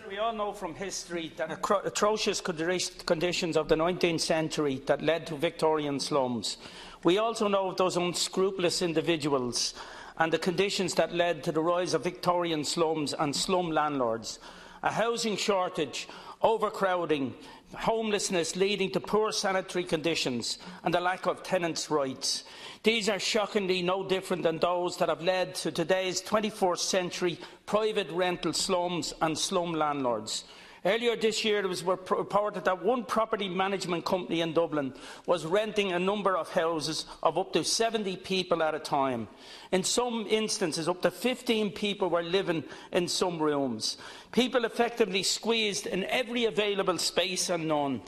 We all know from history that atrocious conditions of the 19th century that led to Victorian slums. We also know of those unscrupulous individuals and the conditions that led to the rise of Victorian slums and slum landlords. A housing shortage, overcrowding, homelessness leading to poor sanitary conditions and the lack of tenants' rights. These are shockingly no different than those that have led to today's 21st century private rental slums and slum landlords. Earlier this year, it was reported that one property management company in Dublin was renting a number of houses of up to 70 people at a time. In some instances, up to 15 people were living in some rooms. People effectively squeezed in every available space and none.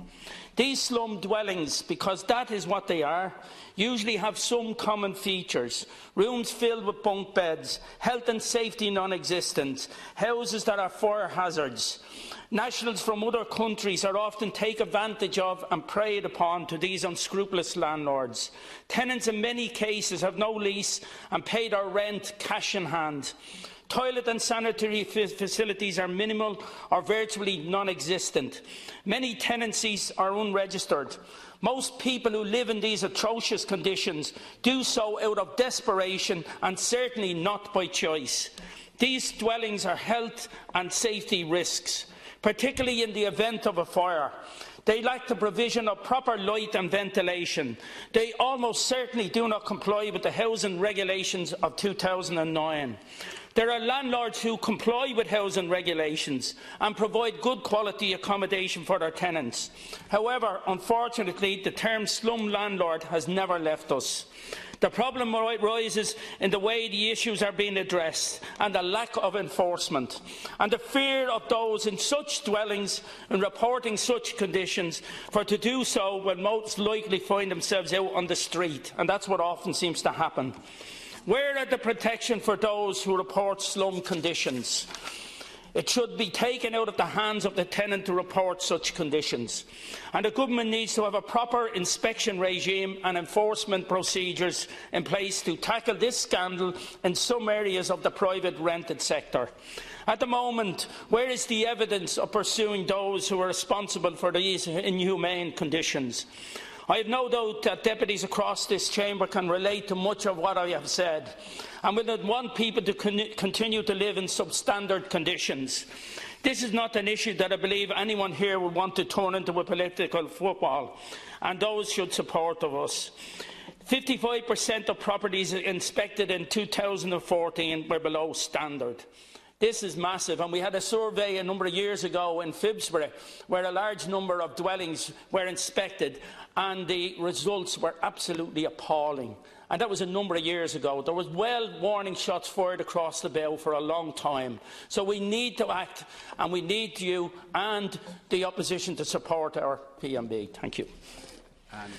These slum dwellings, because that is what they are, usually have some common features: rooms filled with bunk beds, health and safety non-existent, houses that are fire hazards. Nationals from other countries are often taken advantage of and preyed upon to these unscrupulous landlords. Tenants in many cases have no lease and pay their rent cash in hand. Toilet and sanitary facilities are minimal or virtually non-existent. Many tenancies are unregistered. Most people who live in these atrocious conditions do so out of desperation and certainly not by choice. These dwellings are health and safety risks, particularly in the event of a fire. They lack the provision of proper light and ventilation. They almost certainly do not comply with the housing regulations of 2009. There are landlords who comply with housing regulations and provide good quality accommodation for their tenants. However, unfortunately, the term slum landlord has never left us. The problem rises in the way the issues are being addressed and the lack of enforcement, and the fear of those in such dwellings in reporting such conditions for to do so will most likely find themselves out on the street, and that's what often seems to happen. Where are the protection for those who report slum conditions? It should be taken out of the hands of the tenant to report such conditions. And the government needs to have a proper inspection regime and enforcement procedures in place to tackle this scandal in some areas of the private rented sector. At the moment, where is the evidence of pursuing those who are responsible for these inhumane conditions? I have no doubt that deputies across this chamber can relate to much of what I have said, and we would want people to continue to live in substandard conditions. This is not an issue that I believe anyone here would want to turn into a political football, and those should support of us. 55% of properties inspected in 2014 were below standard. This is massive, and we had a survey a number of years ago in Phibsborough where a large number of dwellings were inspected, and the results were absolutely appalling. And that was a number of years ago. There was warning shots fired across the bow for a long time. So we need to act, and we need you and the opposition to support our PMB. Thank you. And